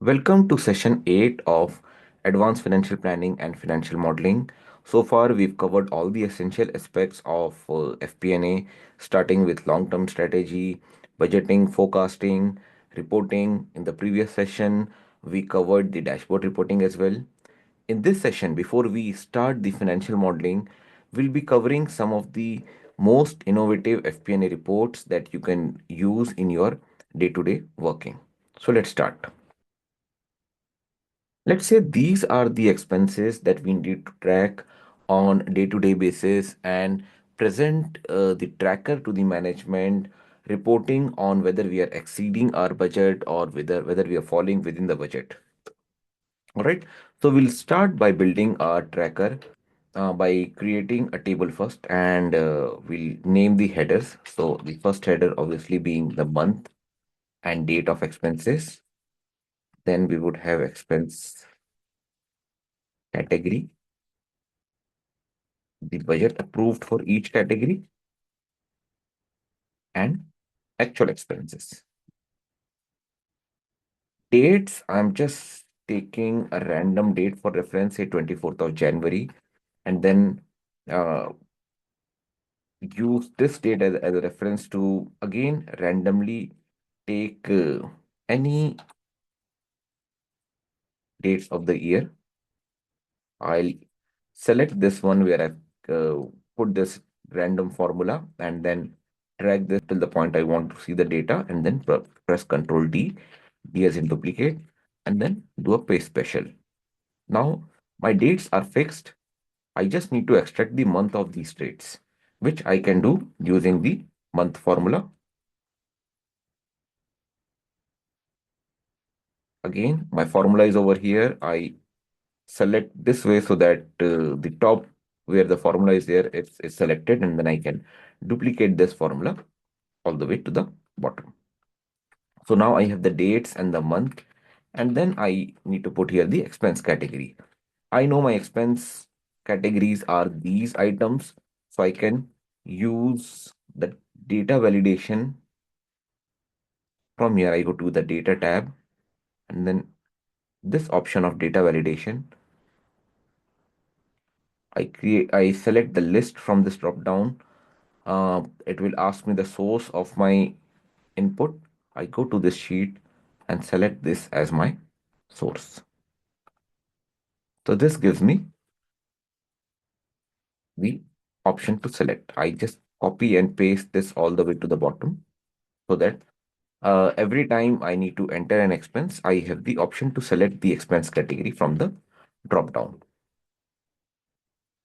Welcome to session 8 of Advanced Financial Planning and Financial Modeling. So far, we've covered all the essential aspects of FP&A, starting with long-term strategy, budgeting, forecasting, reporting. In the previous session, we covered the dashboard reporting as well. In this session, before we start the financial modeling, we'll be covering some of the most innovative FP&A reports that you can use in your day-to-day working. So let's start. Let's say these are the expenses that we need to track on day-to-day basis and present the tracker to the management, reporting on whether we are exceeding our budget or whether we are falling within the budget. All right. So we'll start by building our tracker by creating a table first, and we'll name the headers. So the first header obviously being the month and date of expenses. Then we would have expense category, the budget approved for each category, and actual expenses. Dates, I'm just taking a random date for reference, say 24th of January, and then uh, use this date as a reference to again randomly take any dates of the year. I'll select this one where I've put this random formula and then drag this till the point I want to see the data, and then press Control D, D as in duplicate, and then do a paste special. Now my dates are fixed. I just need to extract the month of these dates, which I can do using the month formula. Again, my formula is over here. I select this way so that the top where the formula is there, it's selected, and then I can duplicate this formula all the way to the bottom. So now I have the dates and the month, and then I need to put here the expense category. I know my expense categories are these items, so I can use the data validation. From here, I go to the data tab, and then this option of data validation. I select the list from this drop down. It will ask me the source of my input. I go to this sheet and select this as my source. So this gives me the option to select. I just copy and paste this all the way to the bottom so that every time I need to enter an expense, I have the option to select the expense category from the drop down.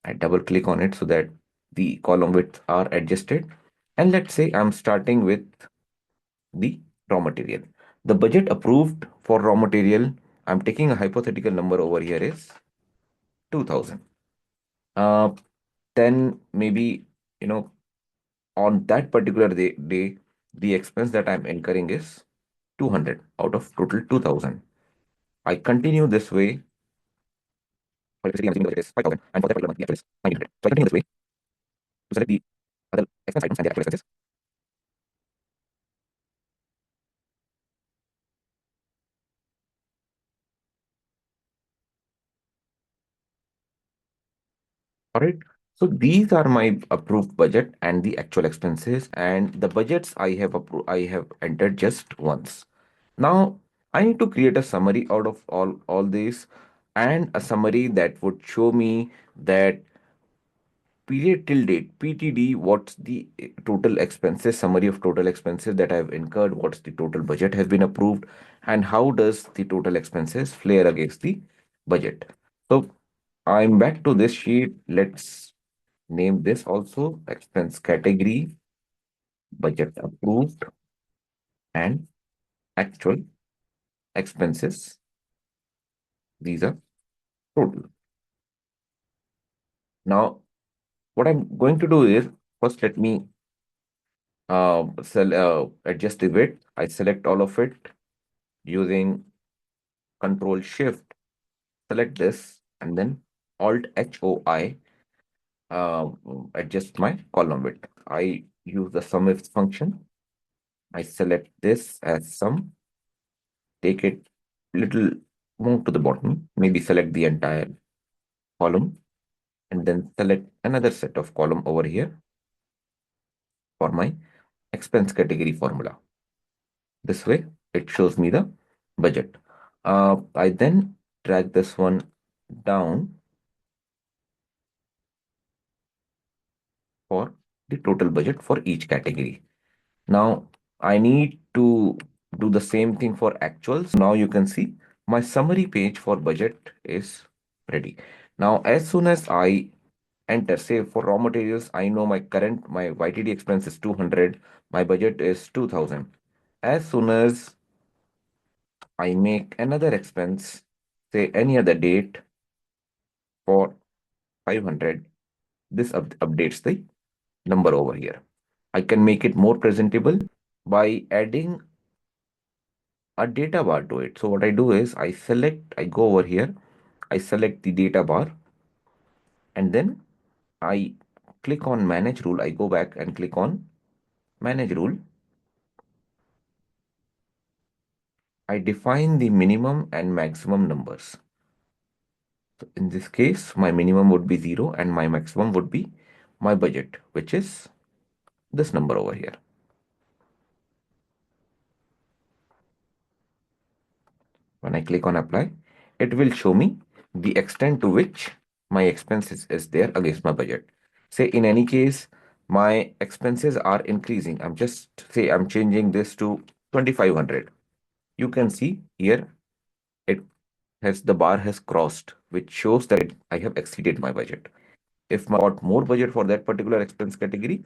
I double click on it so that the column widths are adjusted. And let's say I'm starting with the raw material. The budget approved for raw material, I'm taking a hypothetical number over here, is 2000. Uh, then maybe, you know, on that particular day, the expense that I'm incurring is 200 out of total 2000. I continue this way. For electricity, I'm assuming the budget is 5000, and for that particular month, the actual is 1900. So I continue this way to select the other expense items and their actual expenses. All right. So these are my approved budget and the actual expenses, and the budgets I have entered just once. Now I need to create a summary out of all this, and a summary that would show me that period till date, PTD, what's the total expenses, summary of total expenses that I've incurred, what's the total budget has been approved, and how does the total expenses flare against the budget. So I'm back to this sheet. Let's name this also expense category, budget approved, and actual expenses. These are total. Now, what I'm going to do is first let me adjust the width. I select all of it using Control Shift, select this, and then Alt HOI, uh, adjust my column width. I use the sum if function. I select this as sum, take it little move to the bottom, maybe select the entire column and then select another set of column over here for my expense category formula. This way, it shows me the budget. I then drag this one down for the total budget for each category. Now, I need to do the same thing for actuals. Now you can see my summary page for budget is ready. Now, as soon as I enter, say for raw materials, I know my YTD expense is 200, my budget is 2000. As soon as I make another expense, say any other date for 500, this updates the number over here. I can make it more presentable by adding a data bar to it. So what I do is I go over here, I select the data bar, and then I click on manage rule. I go back and click on manage rule. I define the minimum and maximum numbers. So in this case, my minimum would be 0 and my maximum would be my budget, which is this number over here. When I click on apply, it will show me the extent to which my expenses is there against my budget. Say in any case, my expenses are increasing. I'm changing this to 2500. You can see here it the bar has crossed, which shows that I have exceeded my budget. If I got more budget for that particular expense category,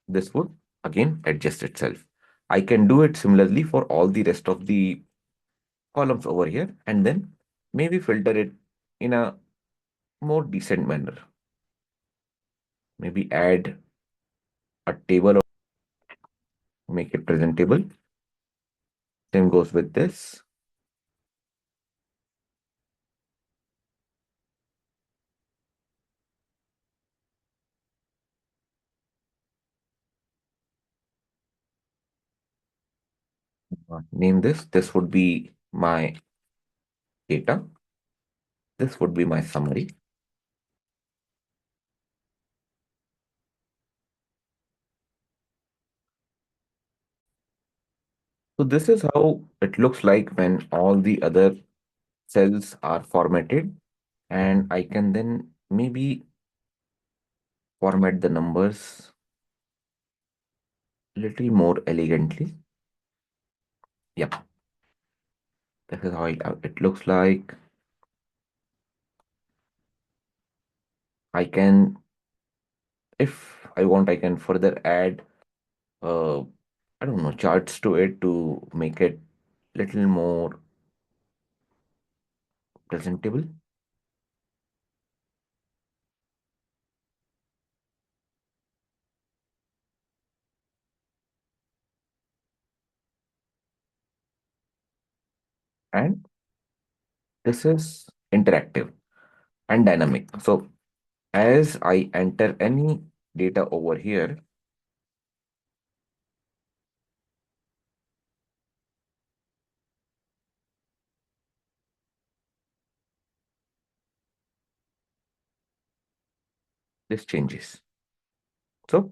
this would again adjust itself. I can do it similarly for all the rest of the columns over here and then maybe filter it in a more decent manner. Maybe add a table or make it presentable. Same goes with this. Name this. This would be my data. This would be my summary. So this is how it looks like when all the other cells are formatted, and I can then maybe format the numbers a little more elegantly. Yep, this is how it looks like. I can, if I want, I can further add, I don't know, charts to it to make it little more presentable. And this is interactive and dynamic. So as I enter any data over here, this changes. So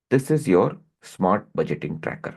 this is your smart budgeting tracker.